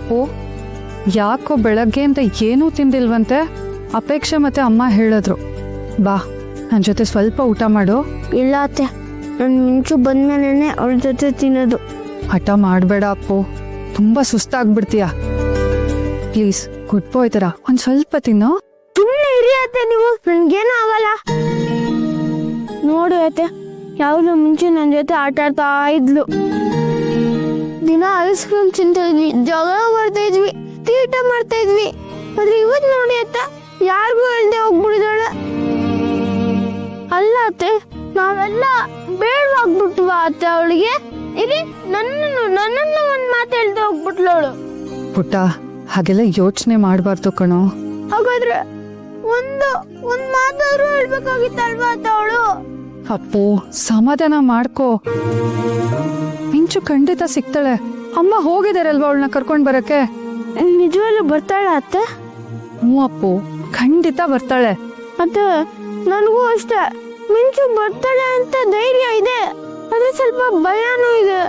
ಅಪ್ಪು, ಯಾಕೋ ಬೆಳಗ್ಗೆ ಅಂತ ಏನೂ ತಿಂದಿಲ್ವಂತೆ? ಅಪೇಕ್ಷೆ ಮತ್ತೆ ಅಮ್ಮ ಹೇಳಿದ್ರು. ಬಾ ನನ್ನ ಜೊತೆ ಸ್ವಲ್ಪ ಊಟ ಮಾಡು. ಇಲ್ಲ ಅತ್ತೆ, ನಾನು ಮಿಂಚು ಬಂದ್ಮೇಲೆ ಅವಳ ಜೊತೆ ತಿನ್ನೋದು. ಹಠ ಮಾಡಬೇಡ ಅಪ್ಪು, ತುಂಬಾ ಸುಸ್ತಾಗ್ಬಿಡ್ತೀಯ. ಪ್ಲೀಸ್ ಗುಡ್ ಬಾಯ್ ಥರ ಒಂದು ಸ್ವಲ್ಪ ತಿನ್ನು. ಸುಮ್ಮನೆ ಇರಿ ಅತ್ತೆ, ನೀವು ನನ್ಗೇನು ಆಗಲ್ಲ. ನೋಡಿ ಅತ್ತೆ, ಯಾವ್ದು ಮಿಂಚು ನನ್ನ ಜೊತೆ ಆಟ ಆಡ್ತಾ ಇದ್ಲು. ದಿನ ಐಸ್ ಕ್ರೀಮ್ ತಿಂತಾ ಇದ್ವಿ, ಜಗಳ ಮಾಡ್ತಾ ಇದ್ವಿ, ತೀಟ ಮಾಡ್ತಾ ಇದ್ವಿ. ಆದ್ರೆ ಇವತ್ತು ನೋಡಿ ಅತ್ತ, ಯಾರಿಗೂ ಹೇಳ್ದೆ ಹೋಗ್ಬಿಡಿದಾಳೆ. ಅಲ್ಲ ಅತ್ತೆ, ನಾವೆಲ್ಲ ಬೇಡವಾಗ್ಬಿಟ್ವಾ ಅತ್ತೆ ಅವಳಿಗೆ? ಇಲ್ಲಿ ನನ್ನನ್ನು ಒಂದ್ ಮಾತು ಹೇಳ್ದೆ ಹೋಗ್ಬಿಟ್ಲು ಅವಳು. ಪುಟ್ಟ, ಹಾಗೆಲ್ಲ ಯೋಚನೆ ಮಾಡಬಾರ್ದು ಕಣೋ. ಹಾಗಾದ್ರೆ ಒಂದ್ ಮಾತಾದ್ರೂ ಹೇಳ್ಬೇಕಾಗಿತ್ತಲ್ವಾ ಅತ್ತ ಅವಳು? ಅಪ್ಪು, ಸಮಾಧಾನ ಮಾಡ್ಕೋ. ಮಿಂಚು ಖಂಡಿತ ಸಿಗ್ತಾಳೆ. ಅಮ್ಮ ಹೋಗಿದಾರಲ್ವಾ ಅವಳನ್ನ ಕರ್ಕೊಂಡ್ ಬರಕ್ಕೆ? ನಿಜವಾಗ್ಲೂ ಬರ್ತಾಳ ಅತ್ತೆ? ಹ್ಞೂ ಅಪ್ಪು, ಖಂಡಿತ ಬರ್ತಾಳೆ. ಅತ್ತೆ, ನನಗೂ ಅಷ್ಟೇ. ಮಿಂಚು ಬರ್ತಾಳೆ ಅಂತ ಧೈರ್ಯ ಇದೆ, ಆದ್ರೆ ಸ್ವಲ್ಪ ಭಯನೂ ಇದೆ.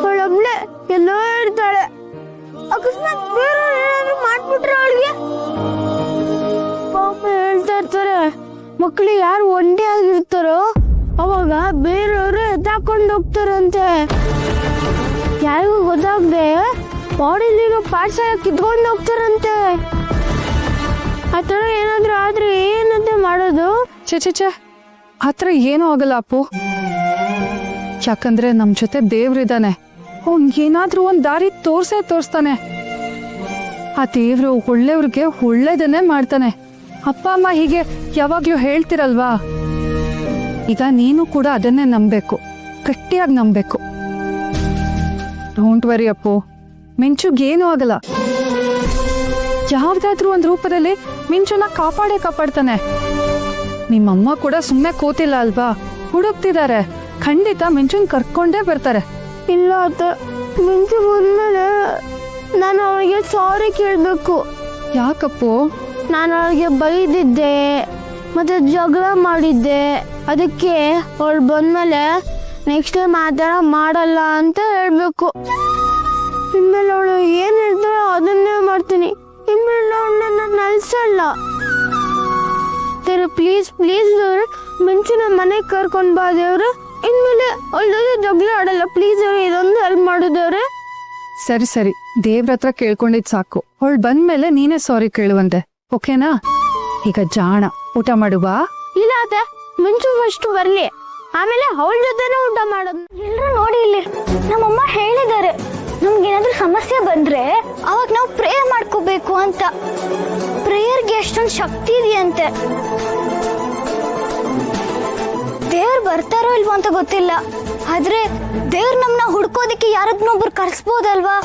ಅವಳೊಬ್ಳೆ ಎಲ್ಲೋ ಇರ್ತಾಳೆ. ಅಕಸ್ಮಾತ್ ಬೇರೆಯವ್ರು ಏನಾದ್ರು ಮಾಡ್ಬಿಟ್ರೆ ಅವಳಿಗೆ? ಪಾಪ ಹೇಳ್ತಾ ಇರ್ತಾರೆ, ಮಕ್ಕಳು ಯಾರು ಒಂದೇ ಆಗಿರ್ತಾರೋ ಅವಾಗ ಬೇರೆಯವರು ಎತ್ತಾಕೊಂಡು ಹೋಗ್ತಾರಂತೆ. ಯಾರಿಗೂ ಗೊತ್ತಾಗದೆ ಬಾಡಿಲಿರೋ ಪಾರ್ಟ್ಸ್ ಎಲ್ಲ ಕಿತ್ಕೊಂಡು ಹೋಗ್ತಾರಂತೆ. ಆ ಥರ ಏನಾದ್ರೂ ಆದ್ರೆ ಏನಂತೆ ಮಾಡೋದು? ಚೆ ಆತರ ಏನೂ ಆಗಲ್ಲ ಅಪ್ಪು. ಯಾಕಂದ್ರೆ ನಮ್ ಜೊತೆ ದೇವ್ರಿದಾನೆ. ಅವ್ನ್ ಏನಾದ್ರೂ ಒಂದ್ ದಾರಿ ತೋರ್ಸ್ತಾನೆ. ಆ ದೇವ್ರು ಒಳ್ಳೆಯವ್ರಿಗೆ ಒಳ್ಳೇದನ್ನೇ ಮಾಡ್ತಾನೆ. ಅಪ್ಪ ಅಮ್ಮ ಹೀಗೆ ಯಾವಾಗ್ಲೂ ಹೇಳ್ತಿರಲ್ವಾ? ಈಗ ನೀನು ಕೂಡ ಅದನ್ನೇ ನಂಬೇಕು, ಗಟ್ಟಿಯಾಗಿ ನಂಬೇಕು. ಡೋಂಟ್ ವರಿ ಅಪ್ಪು, ಮಿಂಚುಗೇನೂ ಆಗಲ್ಲ. ಯಾವ್ದಾದ್ರೂ ಒಂದ್ ರೂಪದಲ್ಲಿ ಮಿಂಚುನ ಕಾಪಾಡ್ತಾನೆ. ನಿಮ್ಮಮ್ಮ ಕೂಡ ಸುಮ್ಮನೆ ಕೂತಿಲ್ಲ ಅಲ್ವಾ, ಹುಡುಕ್ತಿದ್ದಾರೆ. ಖಂಡಿತ ಮಿಂಚುನ್ ಕರ್ಕೊಂಡೇ ಬರ್ತಾರೆ. ಇಲ್ಲ ಅತ್ತ, ಮಿಂಚು ಬಂದ್ಮೇಲೆ ನಾನು ಅವಳಿಗೆ ಸಾರಿ ಕೇಳಬೇಕು. ಯಾಕಪ್ಪು? ನಾನು ಅವಳಿಗೆ ಬೈದಿದ್ದೆ, ಮತ್ತೆ ಜಗಳ ಮಾಡಿದ್ದೆ. ಅದಕ್ಕೆ ಅವಳು ಬಂದ್ಮೇಲೆ ನೆಕ್ಸ್ಟ್ ಟೈಮ್ ಆ ಥರ ಮಾಡಲ್ಲ ಅಂತ ಹೇಳ್ಬೇಕು. ಇನ್ಮೇಲೆ ಅವಳು ಏನು ಹೇಳ್ತಾಳೋ ಅದನ್ನೇ ಮಾಡ್ತೀನಿ. ಇನ್ಮೇಲೆ ಅವಳನ್ನ ನಾನು ಅಲ್ಸಲ್ಲ. ಪ್ಲೀಸ್ ದೇವ್ರೆ, ಮಿಂಚಿನ ಮನೆಗೆ ಕರ್ಕೊಂಡು ಬಾ ದೇವ್ರೆ. ಇನ್ಮೇಲೆ ಅವಳ ಜೊತೆ ಜಗಳ ಆಡಲ್ಲ ಪ್ಲೀಸ್ ಅವ್ರೆ, ಇದೊಂದು ಹೆಲ್ಪ್ ಮಾಡಿದವ್ರೆ. ಸರಿ, ದೇವ್ರ ಹತ್ರ ಕೇಳ್ಕೊಂಡಿದ್ ಸಾಕು. ಅವಳು ಬಂದ್ಮೇಲೆ ನೀನೇ ಸಾರಿ ಕೇಳುವಂತೆ, ಓಕೆನಾ? ಈಗ ಜಾಣ, ಊಟ ಮಾಡುವ. ಇಲ್ಲ ಅತ್ತೆ, ಮಿಂಚು ಫಸ್ಟ್ ಬರ್ಲಿ, ಆಮೇಲೆ ಅವಳ ಜೊತೆನೇ ಊಟ ಮಾಡೋದು. ಎಲ್ರು ನೋಡಿ ಇಲ್ಲಿ, ನಮ್ಮಮ್ಮ ಹೇಳಿದ್ದಾರೆ ನಮ್ಗೇನಾದ್ರೂ ಸಮಸ್ಯೆ ಬಂದ್ರೆ ಅವಾಗ ನಾವು ಪ್ರೇಯರ್ ಮಾಡ್ಕೋಬೇಕು ಅಂತ. ಪ್ರೇಯರ್ಗೆ ಎಷ್ಟೊಂದು ಶಕ್ತಿ ಇದೆಯಂತೆ. ದೇವ್ರು ಬರ್ತಾರೋ ಇಲ್ವೋ ಅಂತ ಗೊತ್ತಿಲ್ಲ, ಆದ್ರೆ ದೇವ್ರು ನಮ್ಮನ್ನ ಹುಡ್ಕೋದಿಕ್ಕೆ ಯಾರನ್ನೊಬ್ರು ಕರ್ಸ್ಬೋದಲ್ವಾ?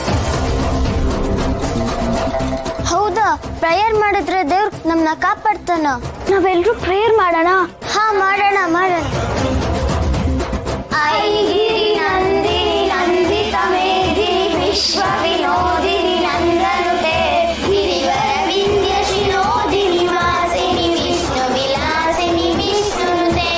ಹೌದಾ? ಪ್ರೇಯರ್ ಮಾಡಿದ್ರೆ ದೇವ್ರು ನಮ್ಮನ್ನ ಕಾಪಾಡ್ತಾನ. ನಾವೆಲ್ಲರೂ ಪ್ರೇಯರ್ ಮಾಡೋಣ. ಹಾ, ಮಾಡೋಣ. ಐಗಿರಿ ನಂದಿನಿ ನಂದಿತ ಮೇದಿನಿ ವಿಶ್ವ ವಿನೋದಿನಿ ನಂದನುತೆ ಗಿರಿವರ ವಿಂಧ್ಯ ಶಿರೋದಿನಿ ವಾಸಿನಿ ವಿಷ್ಣು ವಿಲಾಸಿನಿ ವಿಷ್ಣುನುತೆ.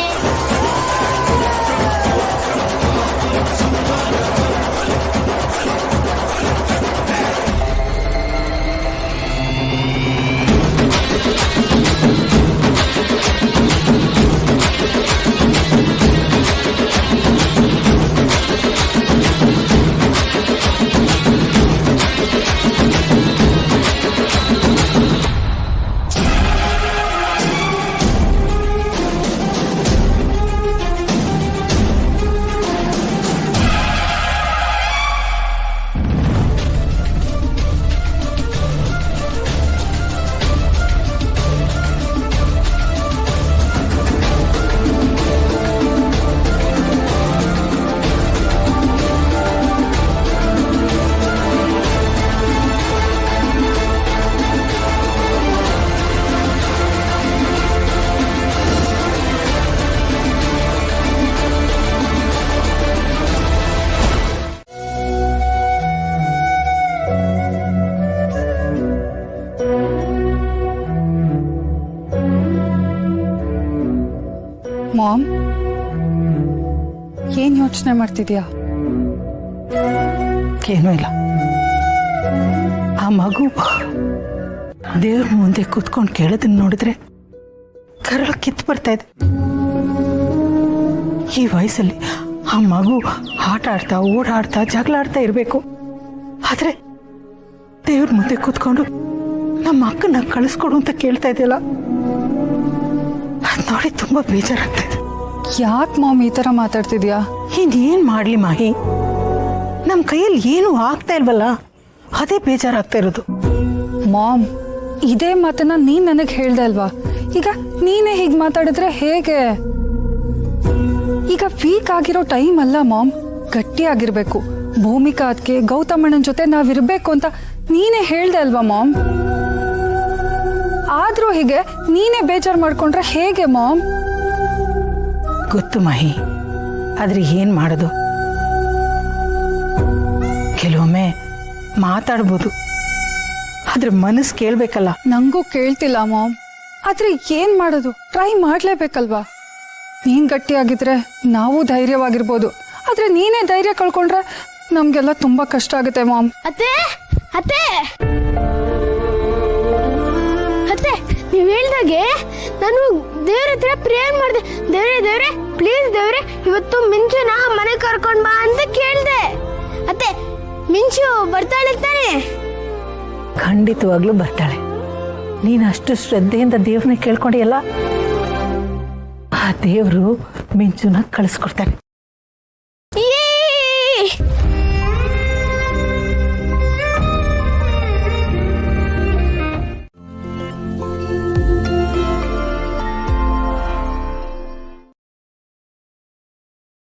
ಮಾಮ್, ಏನ್ ಯೋಚನೆ ಮಾಡ್ತಿದ್ಯಾ? ಏನೂ ಇಲ್ಲ. ಆ ಮಗು ದೇವ್ರ ಮುಂದೆ ಕೂತ್ಕೊಂಡು ಕೇಳೋದನ್ನ ನೋಡಿದ್ರೆ ಕರಳು ಕಿತ್ತು ಬರ್ತಾ ಇದೆ. ಈ ವಯಸ್ಸಲ್ಲಿ ಆ ಮಗು ಆಟ ಆಡ್ತಾ ಓಡಾಡ್ತಾ ಜಗಳ ಆಡ್ತಾ ಇರಬೇಕು. ಆದ್ರೆ ದೇವ್ರ ಮುಂದೆ ಕೂತ್ಕೊಂಡು ನಮ್ಮ ಅಕ್ಕನ ಕಳಿಸ್ಕೊಡು ಅಂತ ಕೇಳ್ತಾ ಇದೆಯಲ್ಲ, ಅದ್ ನೋಡಿ ತುಂಬಾ ಬೇಜಾರಾಗ್ತಾ ಇದೆ. ಯಾಕೆ ಮಾಮ್ ಈ ಥರ ಮಾತಾಡ್ತಿದ್ಯಾ? ಇನ್ನೇನ್ ಮಾಡ್ಲಿ ಮಾಹಿ, ನಮ್ಮ ಕೈಯಲ್ಲಿ ಏನು ಆಗ್ತಾ ಇಲ್ವಲ್ಲ, ಅದೇ ಬೇಜಾರಾಗ್ತಾ ಇರೋದು. ಮಾಮ್, ಇದೇ ಮಾತನ್ನ ನೀನ್ ನನಗೆ ಹೇಳ್ದೆ ಅಲ್ವಾ? ಈಗ ನೀನೇ ಹೀಗೆ ಮಾತಾಡಿದ್ರೆ ಹೇಗೆ? ಈಗ ವೀಕ್ ಆಗಿರೋ ಟೈಮ್ ಅಲ್ಲ ಮಾಮ್, ಗಟ್ಟಿ ಆಗಿರ್ಬೇಕು. ಭೂಮಿಕಾ ಅದಕ್ಕೆ ಗೌತಮಣ್ಣನ ಜೊತೆ ನಾವಿರ್ಬೇಕು ಅಂತ ನೀನೇ ಹೇಳ್ದೆ ಅಲ್ವಾ ಮಾಮ್? ಆದ್ರೂ ಹೀಗೆ ನೀನೇ ಬೇಜಾರು ಮಾಡ್ಕೊಂಡ್ರೆ ಹೇಗೆ ಮಾಮ್? ಗೊತ್ತು ಮಾಹಿ, ಆದ್ರೆ ಏನ್ ಮಾಡೋದು? ಕೆಲವೊಮ್ಮೆ ಮಾತಾಡ್ಬೋದು, ಆದ್ರೆ ಮನಸ್ಸು ಕೇಳ್ಬೇಕಲ್ಲ. ನಂಗೂ ಕೇಳ್ತಿಲ್ಲ ಮಾಮ್, ಆದ್ರೆ ಏನ್ ಮಾಡೋದು? ಟ್ರೈ ಮಾಡ್ಲೇಬೇಕಲ್ವಾ? ನೀನ್ ಗಟ್ಟಿಯಾಗಿದ್ರೆ ನಾವು ಧೈರ್ಯವಾಗಿರ್ಬೋದು, ಆದ್ರೆ ನೀನೇ ಧೈರ್ಯ ಕಳ್ಕೊಂಡ್ರೆ ನಮ್ಗೆಲ್ಲ ತುಂಬಾ ಕಷ್ಟ ಆಗುತ್ತೆ ಮಾಮ್. ಅತ್ತೆ ಅತ್ತೆ ಅತ್ತೆ, ನೀವ್ ಹೇಳ್ದಾಗೆ ನಾನು ದೇವ್ರ ಹತ್ರ ಪ್ರೇಯರ್ ಮಾಡಿದೆ. ದೇವ್ರೆ ಪ್ಲೀಸ್ ದೇವ್ರೆ, ಇವತ್ತು ಮಿಂಚುನ ಮನೆ ಕರ್ಕೊಂಡ್ ಬಾ ಅಂತ ಕೇಳ್ದೆ. ಅತ್ತೆ, ಮಿಂಚು ಬರ್ತಾಳೆ ತಾನೆ? ಖಂಡಿತವಾಗ್ಲೂ ಬರ್ತಾಳೆ. ನೀನು ಅಷ್ಟು ಶ್ರದ್ಧೆಯಿಂದ ದೇವ್ರನ್ನ ಕೇಳ್ಕೊಂಡಿಯಲ್ಲ, ಆ ದೇವ್ರು ಮಿಂಚುನ ಕಳಿಸ್ಕೊಡ್ತಾನೆ.